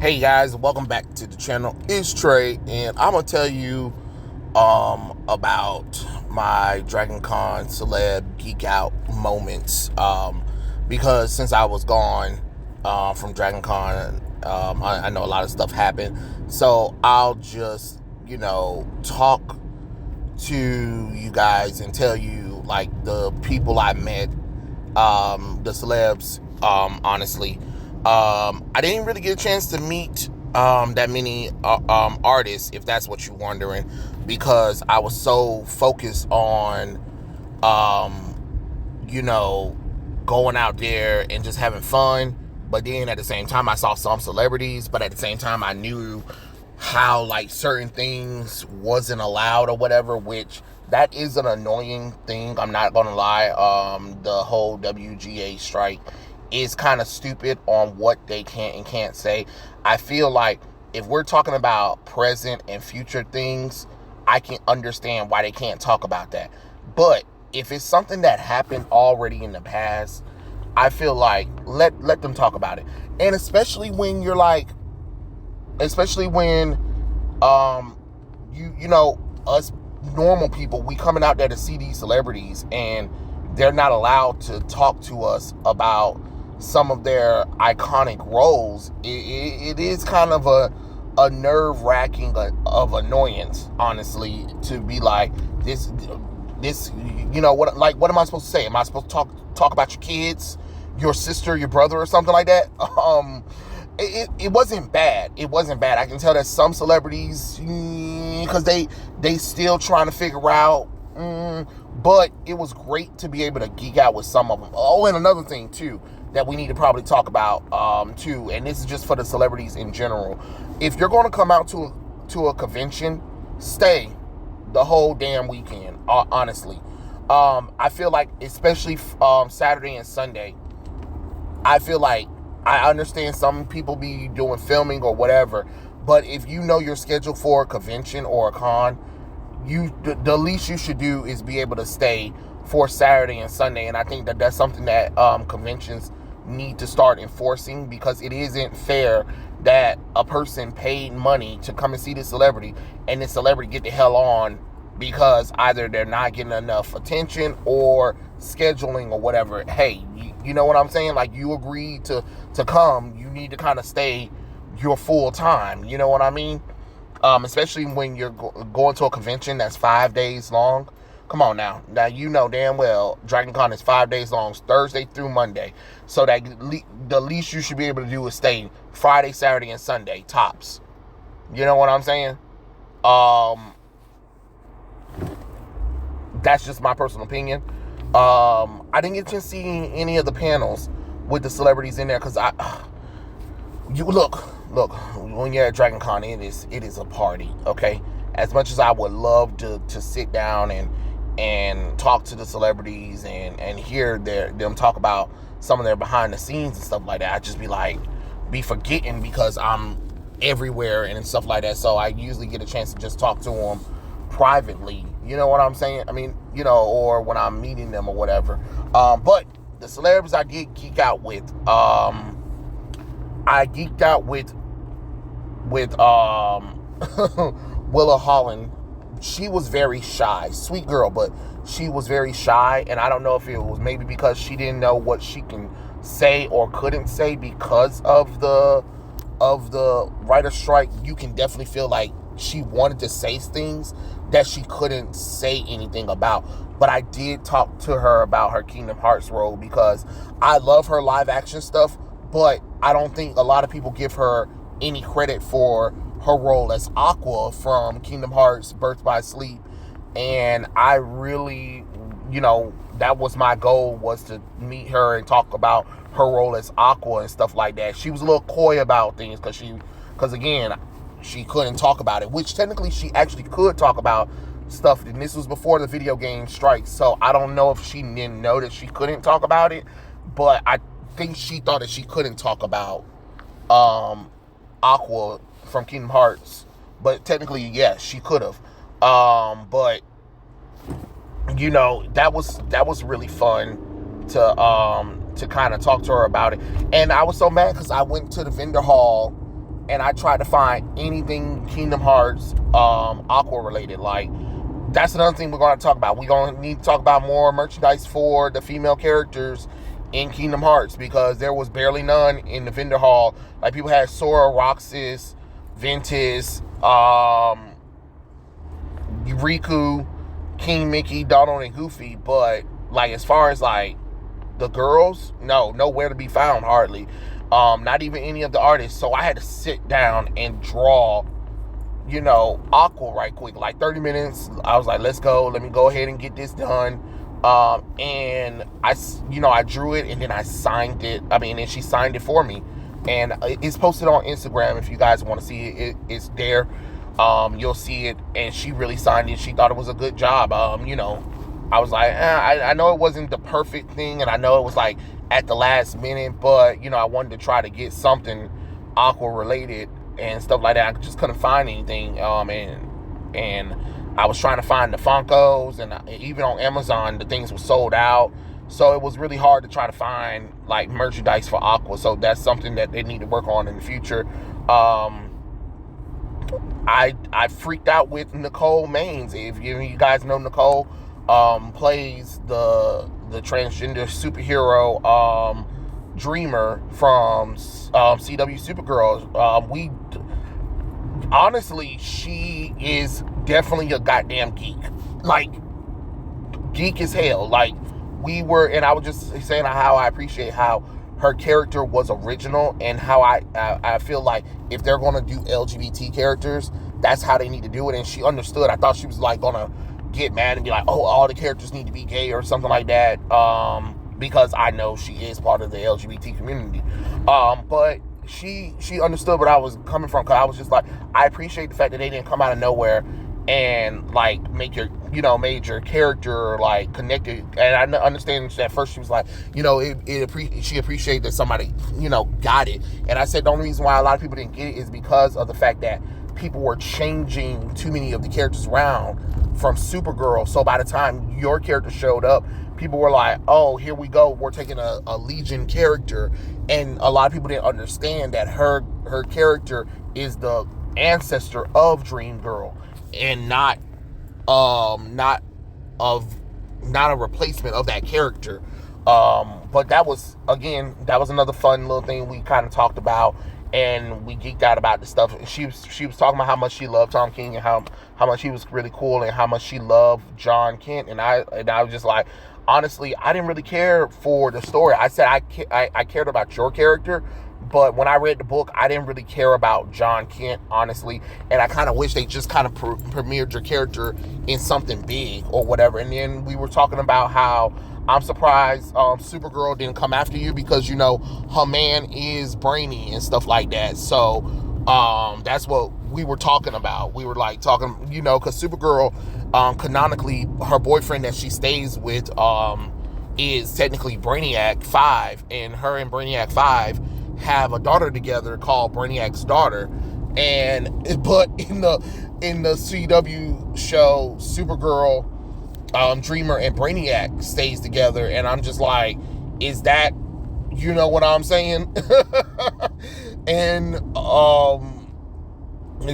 Hey guys, welcome back to the channel. It's Trey, and I'm gonna tell you about my Dragon Con celeb geek out moments. Because since I was gone from Dragon Con, I know a lot of stuff happened. So I'll just talk to you guys and tell you like the people I met, the celebs. Honestly, I didn't really get a chance to meet that many artists, if that's what you're wondering, because I was so focused on going out there and just having fun. But then at the same time, I saw some celebrities, but at the same time, I knew how like certain things wasn't allowed or whatever, which that is an annoying thing. I'm not gonna lie. The whole WGA strike is kind of stupid on what they can and can't say. I feel like if we're talking about present and future things, I can understand why they can't talk about that. But if it's something that happened already in the past, I feel like let them talk about it. And especially when you're like, especially when us normal people, we coming out there to see these celebrities and they're not allowed to talk to us about some of their iconic roles. It is kind of a nerve-wracking of annoyance, honestly, to be like this what am I supposed to say? Am I supposed to talk about your kids, your sister, your brother, or something like that? It wasn't bad. It wasn't bad. I can tell that some celebrities, because they still trying to figure out, but it was great to be able to geek out with some of them. Oh, and another thing too that we need to probably talk about too, and this is just for the celebrities in general. If you're going to come out to a convention, stay the whole damn weekend. Honestly, I feel like especially Saturday and Sunday, I feel like I understand some people be doing filming or whatever, but if you know you're scheduled for a convention or a con, the least you should do is be able to stay for Saturday and Sunday. And I think that that's something that conventions need to start enforcing, because it isn't fair that a person paid money to come and see this celebrity and this celebrity get the hell on because either they're not getting enough attention or scheduling or whatever. Hey, you know what I'm saying? Like, you agreed to come, you need to kind of stay your full time. You know what I mean? Especially when you're going to a convention that's 5 days long. Come on now. Now, you know damn well Dragon Con is 5 days long, Thursday through Monday. So that the least you should be able to do is stay Friday, Saturday, and Sunday, tops. You know what I'm saying? That's just my personal opinion. I didn't get to see any of the panels with the celebrities in there, because you look, when you're at Dragon Con, it is a party, okay? As much as I would love to sit down and talk to the celebrities and hear them talk about some of their behind the scenes and stuff like that, I just be forgetting because I'm everywhere and stuff like that. So I usually get a chance to just talk to them privately. You know what I'm saying? I mean, or when I'm meeting them or whatever. But the celebs I did geek out with, I geeked out with Willa Holland. She was very shy, sweet girl, but she was very shy, and I don't know if it was maybe because she didn't know what she can say or couldn't say because of the writer strike. You can definitely feel like she wanted to say things that she couldn't say anything about. But I did talk to her about her Kingdom Hearts role, because I love her live action stuff, but I don't think a lot of people give her any credit for her role as Aqua from Kingdom Hearts Birth by Sleep. And I really, that was my goal, was to meet her and talk about her role as Aqua and stuff like that. She was a little coy about things because again, she couldn't talk about it, which technically she actually could talk about stuff, and this was before the video game strike. So I don't know if she didn't know that she couldn't talk about it, but I think she thought that she couldn't talk about Aqua from Kingdom Hearts, but technically, yes, she could have. But that was really fun to kind of talk to her about it. And I was so mad because I went to the vendor hall and I tried to find anything Kingdom Hearts Aqua related. Like, that's another thing we're going to talk about. We're going to need to talk about more merchandise for the female characters in Kingdom Hearts, because there was barely none in the vendor hall. Like, people had Sora, Roxas, Ventus, Riku, King Mickey, Donald, and Goofy, but like, as far as like the girls, nowhere to be found, hardly. Not even any of the artists. So I had to sit down and draw, Aqua right quick, like 30 minutes. I was like, let's go. Let me go ahead and get this done. And I drew it, and then I signed it. And she signed it for me. And it's posted on Instagram. If you guys want to see it, it's there. You'll see it. And she really signed it. She thought it was a good job. I was like, I know it wasn't the perfect thing, and I know it was like at the last minute, but I wanted to try to get something Aqua related and stuff like that. I just couldn't find anything, and I was trying to find the Funkos, and even on Amazon the things were sold out, so it was really hard to try to find like merchandise for Aqua. So that's something that they need to work on in the future. I freaked out with Nicole Maines. If you guys know Nicole, plays the transgender superhero Dreamer from CW Supergirl. Honestly, she is definitely a goddamn geek. Like, geek as hell. Like, and I was just saying how I appreciate how her character was original, and how I feel like if they're going to do LGBT characters, that's how they need to do it. And she understood. I thought she was like going to get mad and be like, oh, all the characters need to be gay or something like that, because I know she is part of the LGBT community, but she understood where I was coming from, because I was just like, I appreciate the fact that they didn't come out of nowhere and like make your made your character like connected. And I understand that at first she was like, she appreciated that somebody got it. And I said the only reason why a lot of people didn't get it is because of the fact that people were changing too many of the characters around from Supergirl. So by the time your character showed up, people were like, oh, here we go, we're taking a Legion character. And a lot of people didn't understand that her character is the ancestor of Dream Girl, and not a replacement of that character. But that was another fun little thing we kind of talked about, and we geeked out about the stuff. She was talking about how much she loved Tom King, and how much he was really cool, and how much she loved John Kent. And I was just like, honestly, I didn't really care for the story. I said I cared about your character, but when I read the book, I didn't really care about John Kent, honestly. And I kind of wish they just kind of premiered your character in something big or whatever. And then we were talking about how I'm surprised Supergirl didn't come after you, because her man is brainy and stuff like that. So that's what we were talking about. We were like talking, because Supergirl, canonically, her boyfriend that she stays with is technically Brainiac 5, and her and Brainiac 5 have a daughter together called Brainiac's daughter. But in the CW show, Supergirl, Dreamer, and Brainiac stays together, and I'm just like, is that, what I'm saying? and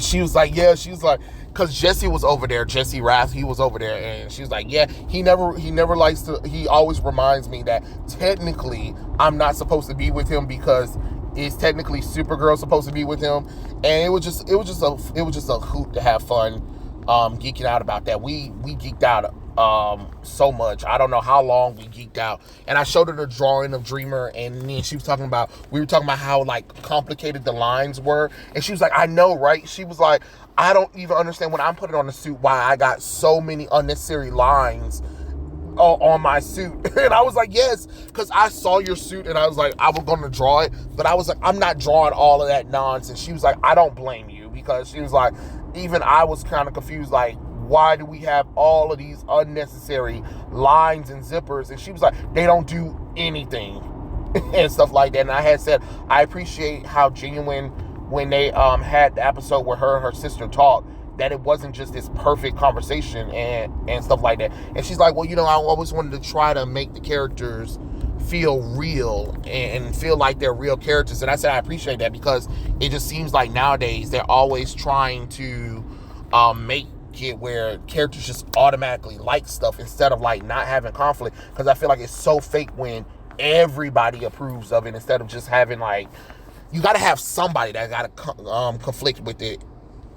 she was like, yeah, she was like, because Jesse was over there, Jesse Rath, he was over there, and she was like, yeah, he never likes to, he always reminds me that technically I'm not supposed to be with him, because it's technically Supergirl supposed to be with him. And it was just a hoot to have fun geeking out about that. We geeked out so much. I don't know how long we geeked out. And I showed her the drawing of Dreamer, and then we were talking about how like complicated the lines were, and she was like, I know, right? She was like, I don't even understand when I'm putting on the suit why I got so many unnecessary lines on my suit. And I was like, yes, because I saw your suit, and I was like, I was going to draw it, but I was like, I'm not drawing all of that nonsense. She was like, I don't blame you, because she was like, even I was kind of confused, like, why do we have all of these unnecessary lines and zippers? And she was like, they don't do anything and stuff like that. And I had said, I appreciate how genuine when they had the episode where her and her sister talked, that it wasn't just this perfect conversation and stuff like that. And she's like, well, I always wanted to try to make the characters feel real and feel like they're real characters. And I said I appreciate that, because it just seems like nowadays they're always trying to make it where characters just automatically like stuff instead of like not having conflict, because I feel like it's so fake when everybody approves of it, instead of just having like, you got to have somebody that got to conflict with it.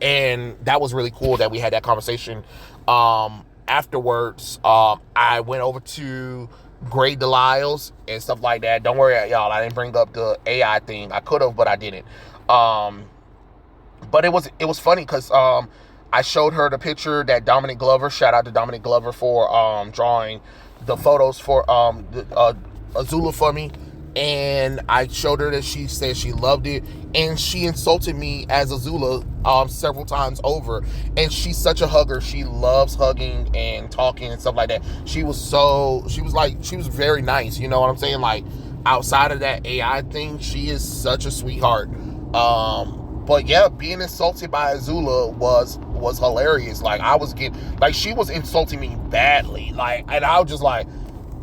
And that was really cool that we had that conversation. Afterwards, I went over to grade the Lyles and stuff like that. Don't worry, y'all, I didn't bring up the AI thing. I could have, but I didn't. But it was funny because I showed her the picture that Dominic Glover, shout out to Dominic Glover for drawing the photos for Azula for me. And I showed her that she said she loved it, and she insulted me as Azula several times over. And she's such a hugger. She loves hugging and talking and stuff like that. She was very nice. You know what I'm saying? Like, outside of that AI thing, she is such a sweetheart. But yeah, being insulted by Azula was hilarious. Like, I was she was insulting me badly. Like, and I was just like,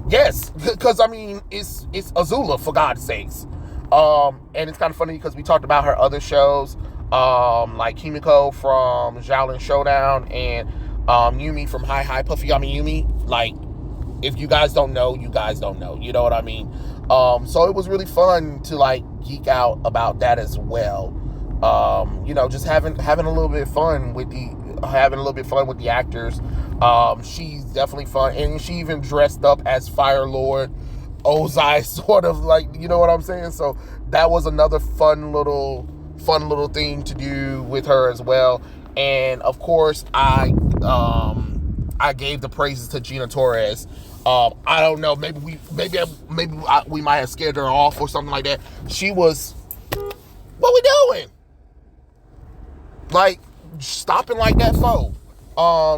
yes, because I mean, it's Azula, for God's sakes. And it's kind of funny because we talked about her other shows, like Kimiko from Xiaolin Showdown and Yumi from Hi Puffy Yami Yumi. Like, if you guys don't know, you guys don't know. You know what I mean? So it was really fun to like geek out about that as well. Just having a little bit of fun with the actors. She's definitely fun, and she even dressed up as Fire Lord Ozai, sort of, like, you know what I'm saying? So that was another fun little thing to do with her as well. And of course, I gave the praises to Gina Torres. I don't know, maybe we might have scared her off or something like that. She was, what we doing? Like, stopping like that foe.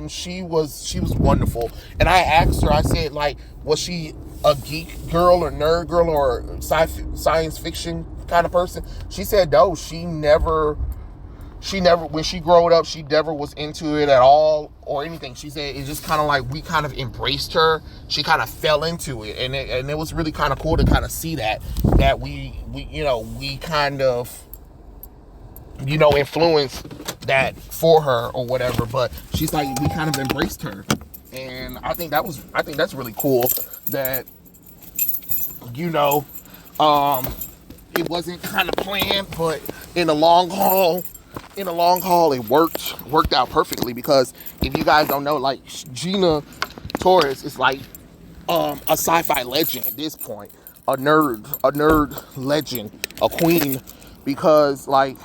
She was wonderful. And I asked her, I said, like, was she a geek girl or nerd girl or science fiction kind of person? She said no, she never, when she growed up, she never was into it at all or anything. She said it's just kind of like we kind of embraced her. She kind of fell into it, and it was really kind of cool to kind of see that we kind of, influence that for her or whatever. But she's like, we kind of embraced her, and I think that's really cool that it wasn't kind of planned, but in the long haul it worked out perfectly. Because if you guys don't know, like, Gina Torres is like a sci-fi legend at this point, a nerd legend, a queen, because like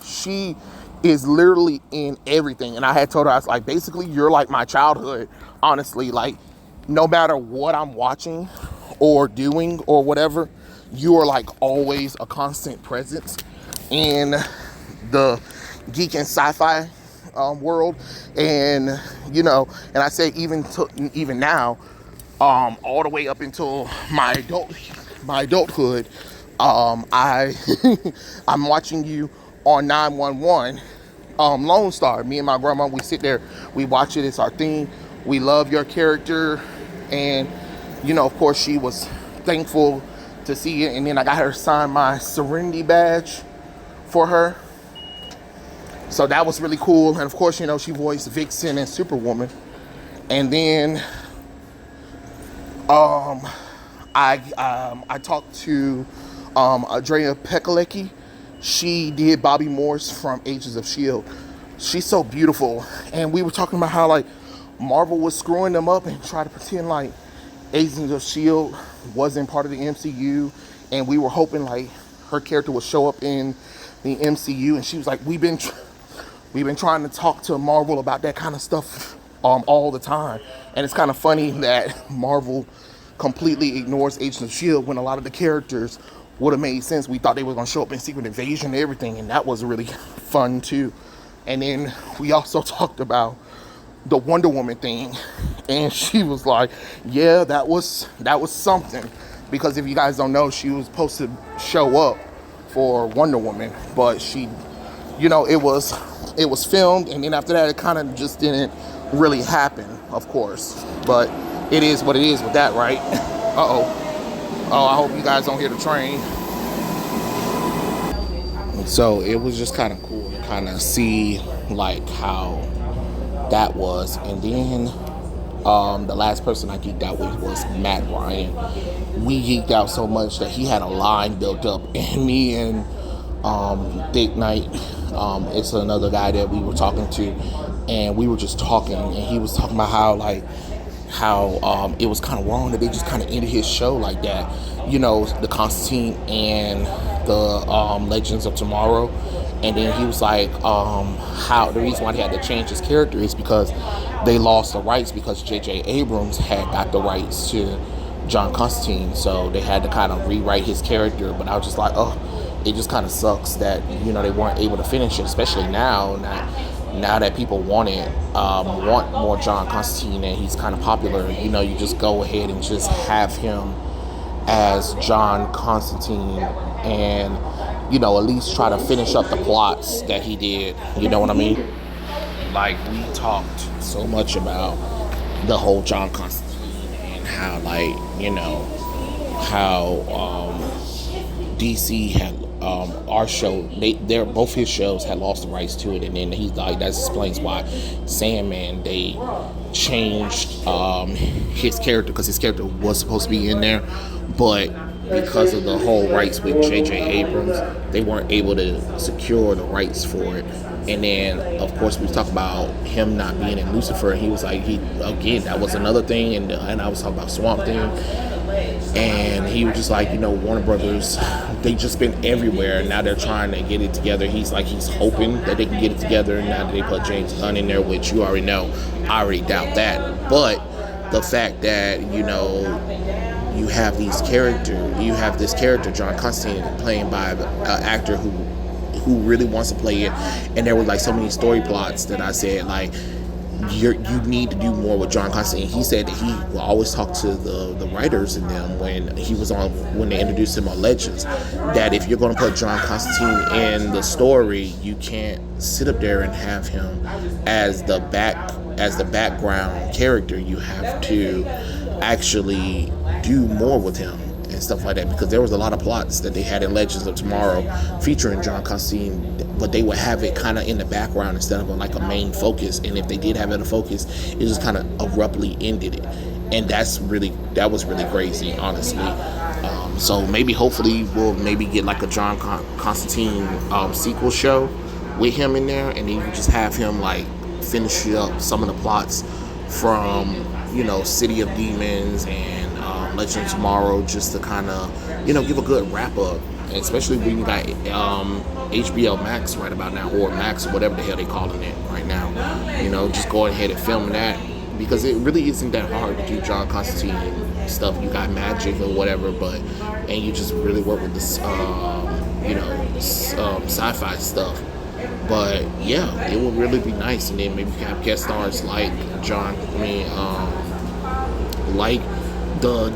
she is literally in everything. And I had told her, I was like, basically, you're like my childhood, honestly. Like, no matter what I'm watching or doing or whatever, you are like always a constant presence in the geek and sci-fi world. And and I say even now, all the way up until my adulthood, I'm watching you on 911, Lone Star. Me and my grandma, we sit there, we watch it. It's our thing. We love your character, and of course, she was thankful to see it. And then I got her to sign my Serenity badge for her, so that was really cool. And of course, she voiced Vixen and Superwoman. And then I talked to Andrea Pekalecki. She did Bobby Morse from Agents of S.H.I.E.L.D. She's so beautiful. And we were talking about how, like, Marvel was screwing them up and trying to pretend like Agents of S.H.I.E.L.D. wasn't part of the MCU. And we were hoping, like, her character would show up in the MCU. And she was like, we've been trying to talk to Marvel about that kind of stuff all the time. And it's kind of funny that Marvel completely ignores Agents of S.H.I.E.L.D. when a lot of the characters would have made sense. We thought they were going to show up in Secret Invasion and everything, and that was really fun too. And then we also talked about the Wonder Woman thing, and she was like, yeah, that was something. Because if you guys don't know, she was supposed to show up for Wonder Woman, but she, it was filmed, and then after that, it kind of just didn't really happen, of course. But it is what it is with that, right? Oh, I hope you guys don't hear the train. So it was just kind of cool to kind of see like how that was. And then the last person I geeked out with was Matt Ryan. We geeked out so much that he had a line built up, and me and Dick Knight, it's another guy that we were talking to, and we were just talking, and he was talking about how it was kind of wrong that they just kind of ended his show like that. You know, the Constantine and the Legends of Tomorrow. And then he was like, how the reason why they had to change his character is because they lost the rights because J.J. Abrams had got the rights to John Constantine. So they had to kind of rewrite his character. But I was just like, oh, it just kind of sucks that, you know, they weren't able to finish it, especially now that people want more John Constantine and he's kind of popular. You know, you just go ahead and just have him as John Constantine and, you know, at least try to finish up the plots that he did. You know what I mean? Like, we talked so much about the whole John Constantine and how, like, you know, how DC had our show, they're both his shows had lost the rights to it, and then he's like, that explains why Sandman, they changed his character, because his character was supposed to be in there, but because of the whole rights with J.J. Abrams, they weren't able to secure the rights for it. And then, of course, we talked about him not being in Lucifer. He was like, that was another thing. And I was talking about Swamp Thing. And he was just like, you know, Warner Brothers, they just been everywhere. And now they're trying to get it together. He's hoping that they can get it together. And now that they put James Gunn in there, which you already know, I already doubt that. But the fact that, you know, you have this character, John Constantine, playing by an actor who really wants to play it, and there were like so many story plots that I said, like, you need to do more with John Constantine. He said that he will always talk to the writers in them when they introduced him on Legends, that if you're going to put John Constantine in the story, you can't sit up there and have him as the background character. You have to actually do more with him and stuff like that, because there was a lot of plots that they had in Legends of Tomorrow featuring John Constantine, but they would have it kind of in the background instead of like a main focus. And if they did have it a focus, it just kind of abruptly ended it, and that was really crazy, honestly. So hopefully we'll get like a John Constantine sequel show with him in there, and then you can just have him like finish up some of the plots from, you know, City of Demons and Legend of Tomorrow, just to kind of, you know, give a good wrap up. And especially when you got HBO Max right about now, or Max, or whatever the hell they calling it right now. You know, just go ahead and film that, because it really isn't that hard to do John Constantine stuff. You got magic or whatever, and you just really work with this, sci-fi stuff. But yeah, it would really be nice. And then maybe you can have guest stars like like the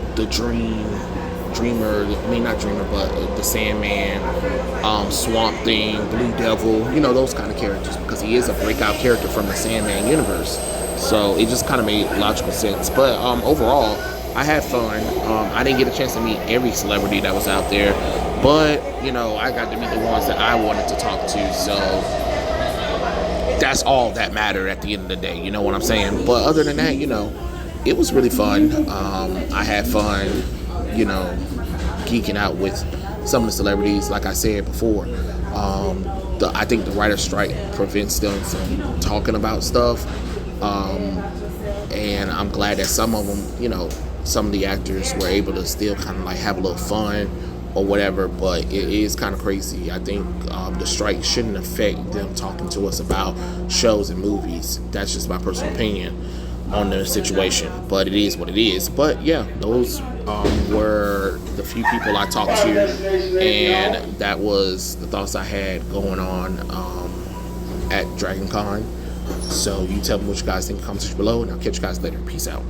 the Sandman, Swamp Thing, Blue Devil, you know, those kind of characters, because he is a breakout character from the Sandman universe. So it just kind of made logical sense. But overall, I had fun. I didn't get a chance to meet every celebrity that was out there, but, you know, I got to meet the ones that I wanted to talk to. So that's all that mattered at the end of the day. You know what I'm saying? But other than that, you know, it was really fun. I had fun, you know, geeking out with some of the celebrities. Like I said before, I think the writer's strike prevents them from talking about stuff. And I'm glad that some of them, you know, some of the actors were able to still kind of like have a little fun or whatever. But it is kind of crazy. I think the strike shouldn't affect them talking to us about shows and movies. That's just my personal opinion on the situation, but it is what it is. But yeah, those were the few people I talked to, and that was the thoughts I had going on at Dragon Con. So you tell me what you guys think in the comments below, and I'll catch you guys later. Peace out.